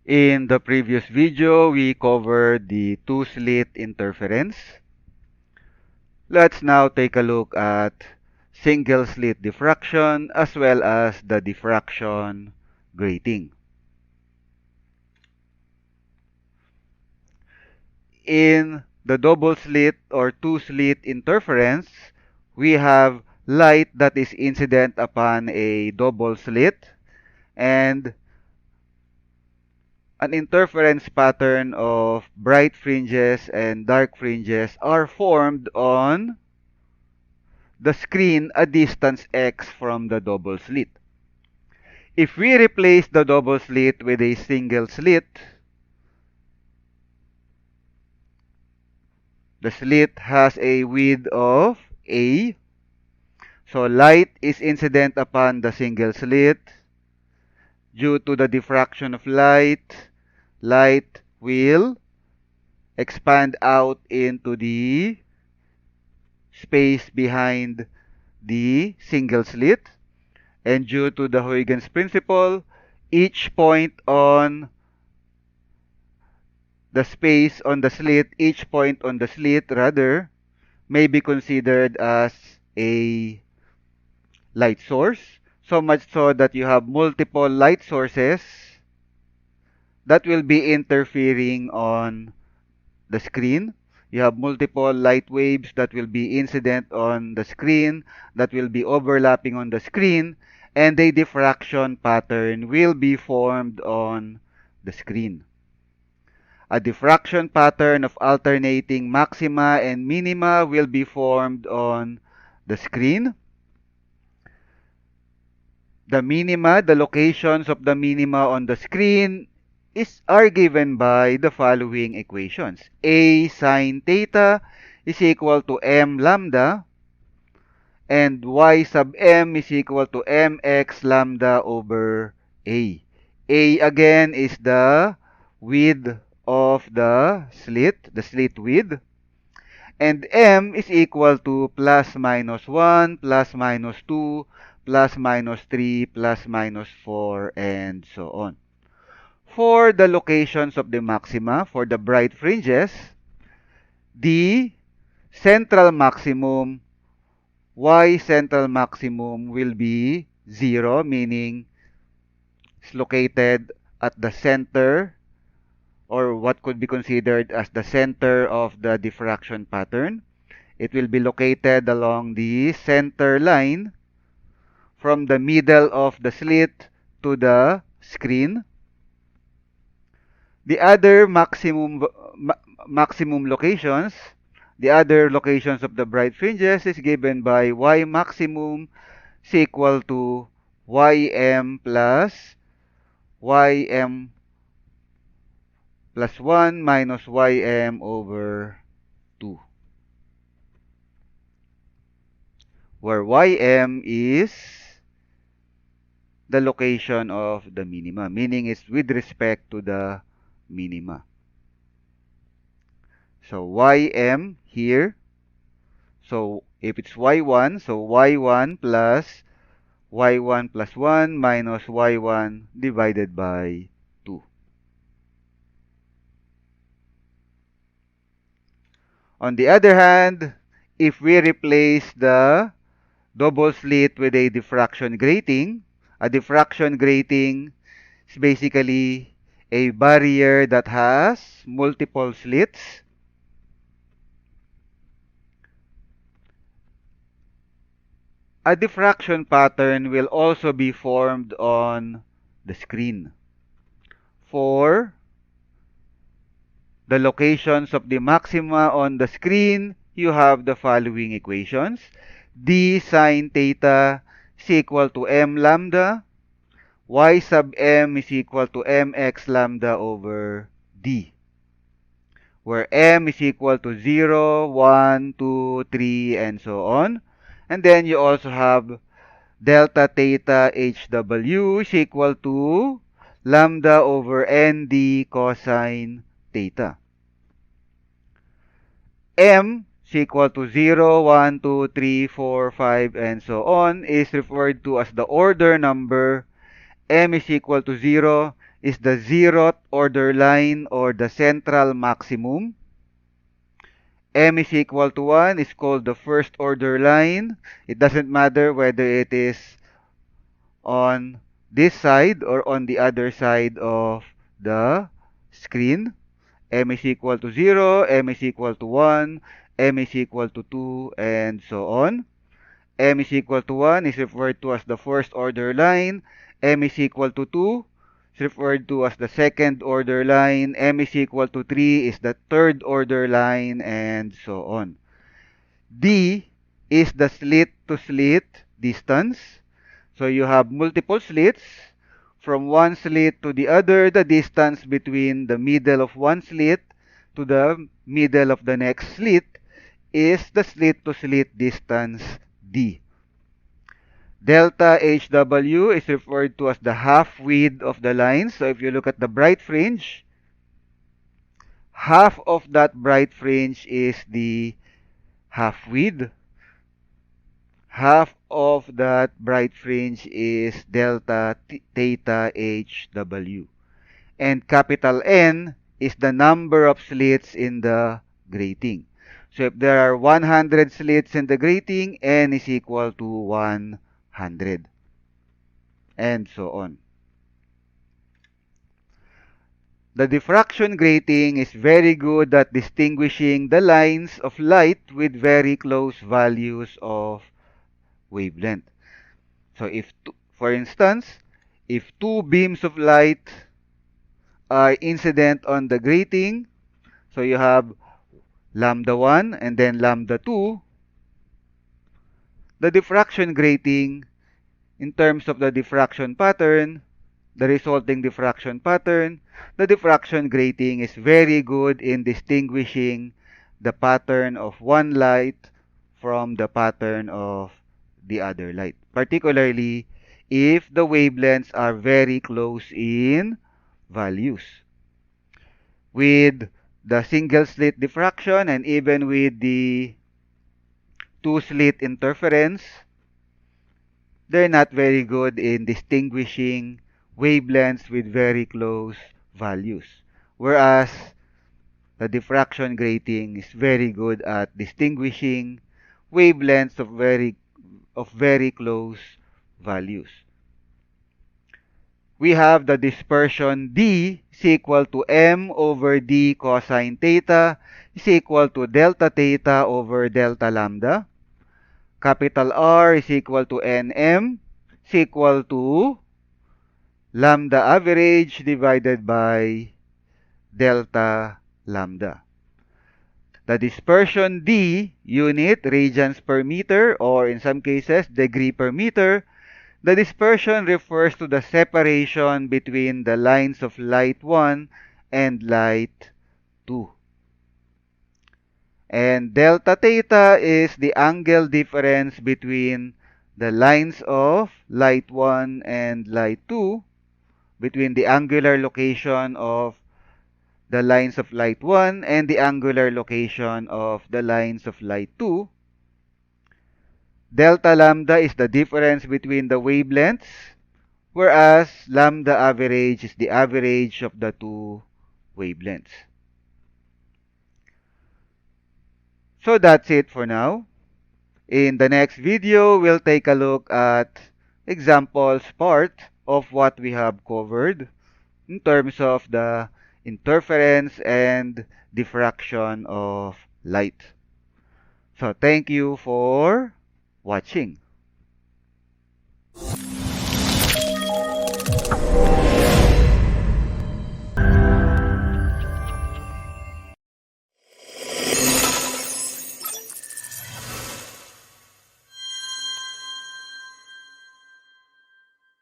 In the previous video, we covered the two-slit interference. Let's now take a look at single-slit diffraction as well as the diffraction grating. In the double-slit or two-slit interference, we have light that is incident upon a double slit and an interference pattern of bright fringes and dark fringes are formed on the screen a distance x from the double slit. If we replace the double slit with a single slit, the slit has a width of A. So light is incident upon the single slit. Due to the diffraction of light, light will expand out into the space behind the single slit. And due to the Huygens principle, each point on the space on the slit, each point on the slit rather, may be considered as a light source. So much so that you have multiple light sources that will be interfering on the screen. You have multiple light waves that will be incident on the screen, that will be overlapping on the screen, and a diffraction pattern will be formed on the screen. A diffraction pattern of alternating maxima and minima will be formed on the screen. The minima, the locations of the minima on the screen are given by the following equations. A sine theta is equal to m lambda and y sub m is equal to mx lambda over A. A again is the width of the slit width. And m is equal to plus minus 1, plus minus 2, plus minus 3, plus minus 4, and so on. For the locations of the maxima, for the bright fringes, the central maximum, y central maximum will be 0, meaning it's located at the center or what could be considered as the center of the diffraction pattern. It will be located along the center line from the middle of the slit to the screen. The other maximum locations, the other locations of the bright fringes is given by y maximum is equal to ym plus ym plus 1 minus ym over 2, where ym is the location of the minima, meaning it's with respect to the minima. So ym here, so if it's y1, so y1 plus 1 minus y1 divided by 2. On the other hand, if we replace the double slit with a diffraction grating, a diffraction grating is basically a barrier that has multiple slits. A diffraction pattern will also be formed on the screen. For the locations of the maxima on the screen, you have the following equations. D sine theta is equal to m lambda. Y sub m is equal to mx lambda over d, where m is equal to 0, 1, 2, 3, and so on. And then you also have delta theta hw is equal to lambda over nd cosine theta. M is equal to 0, 1, 2, 3, 4, 5, and so on is referred to as the order number. M is equal to 0 is the zeroth order line or the central maximum. M is equal to 1 is called the first order line. It doesn't matter whether it is on this side or on the other side of the screen. M is equal to 0, M is equal to 1, M is equal to 2, and so on. M is equal to 1 is referred to as the first order line. M is equal to 2 is referred to as the second order line. M is equal to 3 is the third order line, and so on. D is the slit to slit distance. So you have multiple slits. From one slit to the other, the distance between the middle of one slit to the middle of the next slit is the slit to slit distance D. Delta HW is referred to as the half width of the line. So if you look at the bright fringe, half of that bright fringe is the half width. Half of that bright fringe is delta theta HW. And capital N is the number of slits in the grating. So if there are 100 slits in the grating, N is equal to 100. And so on. The diffraction grating is very good at distinguishing the lines of light with very close values of wavelength. So if, for instance, if two beams of light are incident on the grating, so you have lambda 1 and then lambda 2, the diffraction grating, in terms of the diffraction pattern, the resulting diffraction pattern, the diffraction grating is very good in distinguishing the pattern of one light from the pattern of the other light, particularly if the wavelengths are very close in values. With the single slit diffraction and even with the two slit interference, they're not very good in distinguishing wavelengths with very close values. Whereas the diffraction grating is very good at distinguishing wavelengths of very close values. We have the dispersion D is equal to M over D cosine theta is equal to delta theta over delta lambda. Capital R is equal to NM is equal to lambda average divided by delta lambda. The dispersion D unit, radians per meter, or in some cases, degree per meter. The dispersion refers to the separation between the lines of light 1 and light 2. And delta theta is the angle difference between the lines of light 1 and light 2, between the angular location of the lines of light 1 and the angular location of the lines of light 2. Delta lambda is the difference between the wavelengths, whereas lambda average is the average of the two wavelengths. So that's it for now. In the next video, we'll take a look at examples part of what we have covered in terms of the interference and diffraction of light. So thank you for watching.